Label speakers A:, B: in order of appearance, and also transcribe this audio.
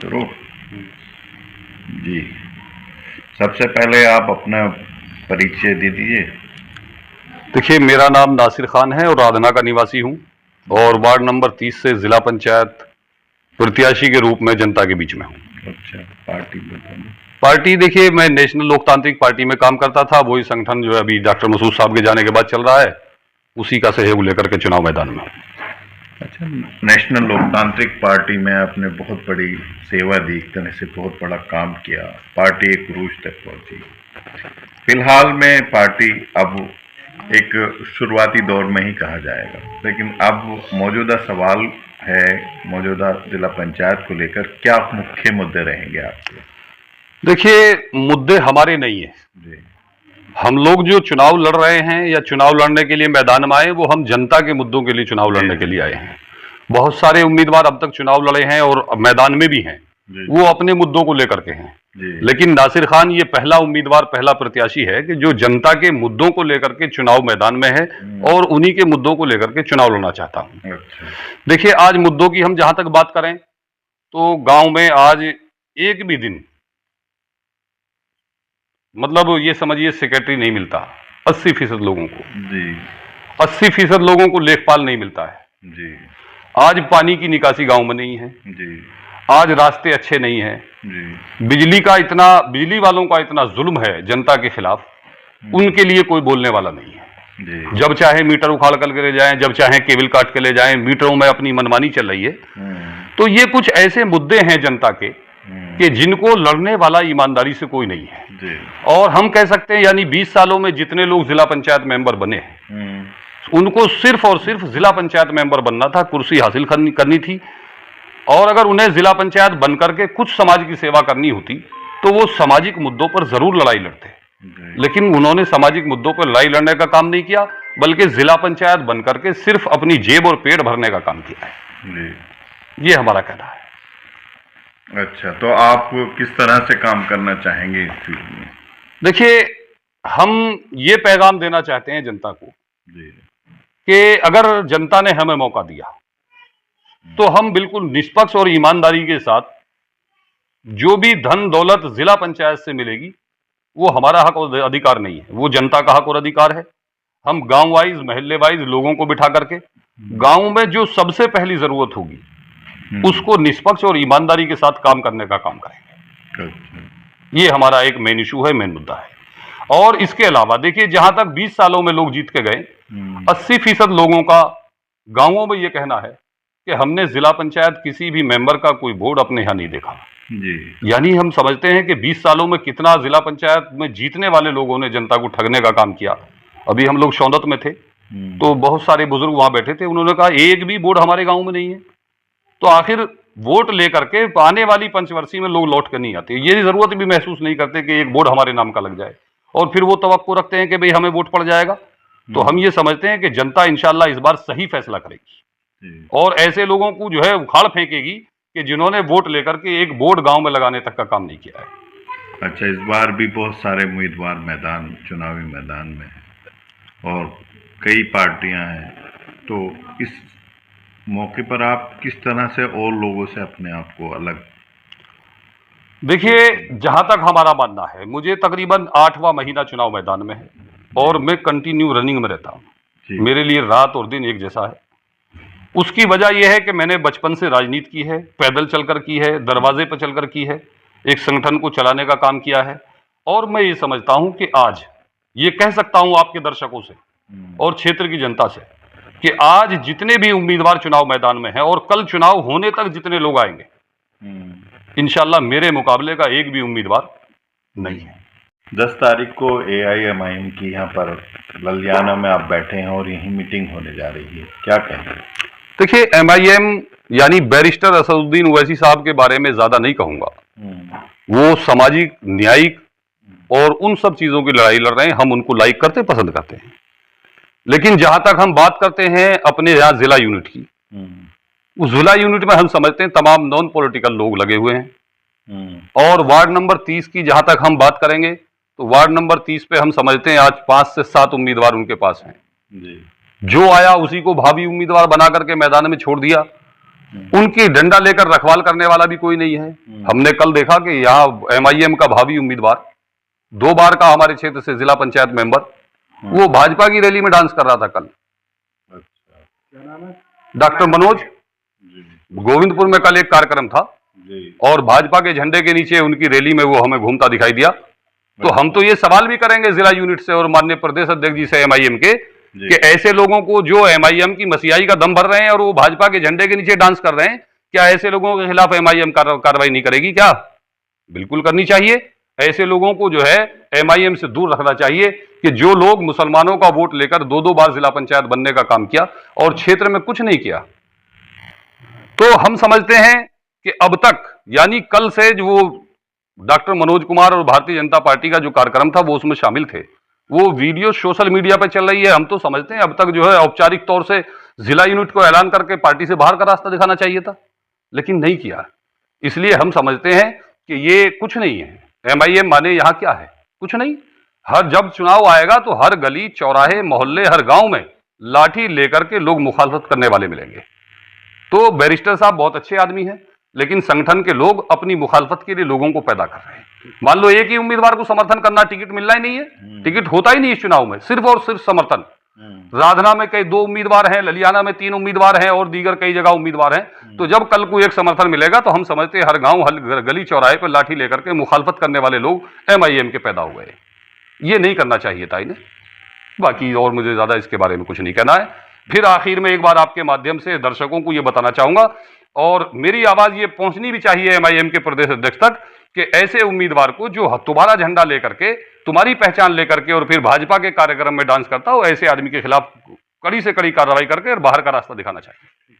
A: शुरू। जी, सबसे पहले आप अपना परिचय दे दीजिए।
B: देखिए, मेरा नाम नासिर खान है और राधना का निवासी हूं और वार्ड नंबर 30 से जिला पंचायत प्रत्याशी के रूप में जनता के बीच में हूं।
A: अच्छा, पार्टी बताइए।
B: पार्टी देखिए, मैं नेशनल लोकतांत्रिक पार्टी में काम करता था। वही संगठन जो है अभी डॉक्टर मसूद साहब के जाने के बाद चल रहा है, उसी का सहयोग लेकर के चुनाव मैदान में हूं।
A: अच्छा, नेशनल लोकतांत्रिक पार्टी में आपने बहुत बड़ी सेवा दी, एक तरह से बहुत बड़ा काम किया, पार्टी एक उरूज तक पहुंची। फिलहाल में पार्टी अब एक शुरुआती दौर में ही कहा जाएगा, लेकिन अब मौजूदा सवाल है मौजूदा जिला पंचायत को लेकर, क्या मुख्य मुद्दे रहेंगे आपके?
B: देखिए, मुद्दे हमारे नहीं है
A: जी।
B: हम लोग जो चुनाव लड़ रहे हैं या चुनाव लड़ने के लिए मैदान में आए, वो हम जनता के मुद्दों के लिए चुनाव लड़ने के लिए आए हैं। बहुत सारे उम्मीदवार अब तक चुनाव लड़े हैं और मैदान में भी हैं, वो अपने मुद्दों को लेकर के हैं। लेकिन नासिर खान ये पहला उम्मीदवार, पहला प्रत्याशी है कि जो जनता के मुद्दों को लेकर के चुनाव मैदान में है और उन्हीं के मुद्दों को लेकर के चुनाव लड़ना चाहता हूं।
A: अच्छा।
B: देखिए, आज मुद्दों की हम जहां तक बात करें तो गांव में आज एक भी दिन, मतलब ये समझिए, सेक्रेटरी नहीं मिलता 80% लोगों को।
A: जी।
B: 80% लोगों को लेखपाल नहीं मिलता है।
A: जी।
B: आज पानी की निकासी गांव में नहीं है।
A: जी।
B: आज रास्ते अच्छे नहीं हैं।
A: जी।
B: बिजली वालों का इतना जुल्म है जनता के खिलाफ, उनके लिए कोई बोलने वाला नहीं है।
A: जी।
B: जब चाहे मीटर उखाड़ कर ले जाएं, जब चाहे केबल काट के ले जाएं, मीटरों में अपनी मनमानी चल रही है। तो ये कुछ ऐसे मुद्दे हैं जनता के कि जिनको लड़ने वाला ईमानदारी से कोई नहीं है।
A: जी।
B: और हम कह सकते हैं, यानी 20 सालों में जितने लोग जिला पंचायत मेंबर बने हैं, उनको सिर्फ और सिर्फ जिला पंचायत मेंबर बनना था, कुर्सी हासिल करनी थी। और अगर उन्हें जिला पंचायत बन करके कुछ समाज की सेवा करनी होती तो वो सामाजिक मुद्दों पर जरूर लड़ाई लड़ते, लेकिन उन्होंने सामाजिक मुद्दों पर लड़ाई लड़ने का काम नहीं किया, बल्कि जिला पंचायत बन करके सिर्फ अपनी जेब और पेट भरने का काम किया है। ये हमारा कहना है।
A: अच्छा, तो आप किस तरह से काम करना चाहेंगे इस फील्ड में?
B: देखिए, हम ये पैगाम देना चाहते हैं जनता को कि अगर जनता ने हमें मौका दिया तो हम बिल्कुल निष्पक्ष और ईमानदारी के साथ जो भी धन दौलत जिला पंचायत से मिलेगी, वो हमारा हक और अधिकार नहीं है, वो जनता का हक और अधिकार है। हम गांव वाइज, मोहल्ले वाइज लोगों को बिठा करके गांव में जो सबसे पहली जरूरत होगी उसको निष्पक्ष और ईमानदारी के साथ काम करने का काम करेंगे। ये हमारा एक मेन इशू है, मेन मुद्दा है। और इसके अलावा देखिए, जहां तक 20 सालों में लोग जीत के गए, 80% लोगों का गांवों में ये कहना है कि हमने जिला पंचायत किसी भी मेंबर का कोई बोर्ड अपने यहां नहीं देखा। यानी हम समझते हैं कि 20 सालों में कितना जिला पंचायत में जीतने वाले लोगों ने जनता को ठगने का काम किया। अभी हम लोग शौनत में थे तो बहुत सारे बुजुर्ग वहां बैठे थे, उन्होंने कहा एक भी बोर्ड हमारे गांव में नहीं है। तो आखिर वोट लेकर के आने वाली पंचवर्षीय में लोग लौट कर नहीं आते, ये जरूरत भी महसूस नहीं करते कि एक बोर्ड हमारे नाम का लग जाए, और फिर वो तवक्को रखते हैं कि भाई हमें वोट पड़ जाएगा। तो हम ये समझते हैं कि जनता इंशाल्लाह इस बार सही फैसला करेगी और ऐसे लोगों को जो है उखाड़ फेंकेगी कि जिन्होंने वोट लेकर के एक बोर्ड गांव में लगाने तक का काम नहीं किया है।
A: अच्छा, इस बार भी बहुत सारे उम्मीदवार चुनावी मैदान में हैं और कई पार्टियां हैं, तो इस मौके पर आप किस तरह से और लोगों से अपने आप को अलग?
B: देखिए, जहां तक हमारा मानना है, मुझे तकरीबन 8वां महीना चुनाव मैदान में है और मैं कंटिन्यू रनिंग में रहता हूं। मेरे लिए रात और दिन एक जैसा है। उसकी वजह यह है कि मैंने बचपन से राजनीति की है, पैदल चलकर की है, दरवाजे पर चलकर की है, एक संगठन को चलाने का काम किया है। और मैं ये समझता हूं कि आज ये कह सकता हूं आपके दर्शकों से और क्षेत्र की जनता से कि आज जितने भी उम्मीदवार चुनाव मैदान में हैं और कल चुनाव होने तक जितने लोग आएंगे, इंशाल्लाह मेरे मुकाबले का एक भी उम्मीदवार नहीं है।
A: 10 तारीख को AIMIM की यहाँ पर ललियाना में आप बैठे हैं और यही मीटिंग होने जा रही है, क्या कहेंगे?
B: देखिए, MIM यानी बैरिस्टर असदुद्दीन ओवैसी साहब के बारे में ज्यादा नहीं कहूंगा। वो सामाजिक, न्यायिक और उन सब चीजों की लड़ाई लड़ रहे हैं, हम उनको लाइक करते, पसंद करते हैं। लेकिन जहां तक हम बात करते हैं अपने यहाँ जिला यूनिट की, उस जिला यूनिट में हम समझते हैं तमाम नॉन पॉलिटिकल लोग लगे हुए हैं। और वार्ड नंबर 30 की जहां तक हम बात करेंगे तो वार्ड नंबर 30 पे हम समझते हैं आज 5 से 7 उम्मीदवार उनके पास हैं। जो आया उसी को भावी उम्मीदवार बना करके मैदान में छोड़ दिया उनकी डंडा लेकर रखवाल करने वाला भी कोई नहीं है। हमने कल देखा कि यहाँ एमआईएम का भावी उम्मीदवार 2 बार का हमारे क्षेत्र से जिला पंचायत मेंबर, वो भाजपा की रैली में डांस कर रहा था कल।
A: क्या नाम है?
B: डॉक्टर मनोज। गोविंदपुर में कल एक कार्यक्रम था और भाजपा के झंडे के नीचे उनकी रैली में वो हमें घूमता दिखाई दिया। तो हम तो ये सवाल भी करेंगे जिला यूनिट से और माननीय प्रदेश अध्यक्ष जी से एमआईएम के, कि ऐसे लोगों को जो एमआईएम की मसीहाई का दम भर रहे हैं और वो भाजपा के झंडे के नीचे डांस कर रहे हैं, क्या ऐसे लोगों के खिलाफ एमआईएम कार्रवाई नहीं करेगी? क्या बिल्कुल करनी चाहिए। ऐसे लोगों को जो है एमआईएम से दूर रखना चाहिए कि जो लोग मुसलमानों का वोट लेकर 2-2 बार जिला पंचायत बनने का काम किया और क्षेत्र में कुछ नहीं किया। तो हम समझते हैं कि अब तक, यानी कल से जो डॉक्टर मनोज कुमार और भारतीय जनता पार्टी का जो कार्यक्रम था वो उसमें शामिल थे, वो वीडियो सोशल मीडिया पर चल रही है। हम तो समझते हैं अब तक जो है औपचारिक तौर से जिला यूनिट को ऐलान करके पार्टी से बाहर का रास्ता दिखाना चाहिए था, लेकिन नहीं किया। इसलिए हम समझते हैं कि ये कुछ नहीं है। एमआईएम माने यहां क्या है? कुछ नहीं। हर जब चुनाव आएगा तो हर गली चौराहे मोहल्ले हर गांव में लाठी लेकर के लोग मुखालफत करने वाले मिलेंगे। तो बैरिस्टर साहब बहुत अच्छे आदमी हैं, लेकिन संगठन के लोग अपनी मुखालफत के लिए लोगों को पैदा कर रहे हैं। मान लो एक ही उम्मीदवार को समर्थन करना, टिकट मिलना ही नहीं है, टिकट होता ही नहीं इस चुनाव में, सिर्फ और सिर्फ समर्थन। राधना में कई 2 उम्मीदवार हैं, ललियाना में 3 उम्मीदवार हैं और दीगर कई जगह उम्मीदवार हैं। तो जब कल को एक समर्थन मिलेगा तो हम समझते हैं हर गांव हर गली चौराहे पर लाठी लेकर के मुखालफत करने वाले लोग एमआईएम के पैदा हुए। ये नहीं करना चाहिए था इन्हें। बाकी और मुझे ज्यादा इसके बारे में कुछ नहीं कहना है। फिर आखिर में एक बार आपके माध्यम से दर्शकों को ये बताना चाहूंगा, और मेरी आवाज ये पहुंचनी भी चाहिए एमआईएम के प्रदेश अध्यक्ष तक, कि ऐसे उम्मीदवार को जो तुम्हारा झंडा लेकर के, तुम्हारी पहचान लेकर के और फिर भाजपा के कार्यक्रम में डांस करता हो, ऐसे आदमी के खिलाफ कड़ी से कड़ी कार्रवाई करके और बाहर का रास्ता दिखाना चाहिए।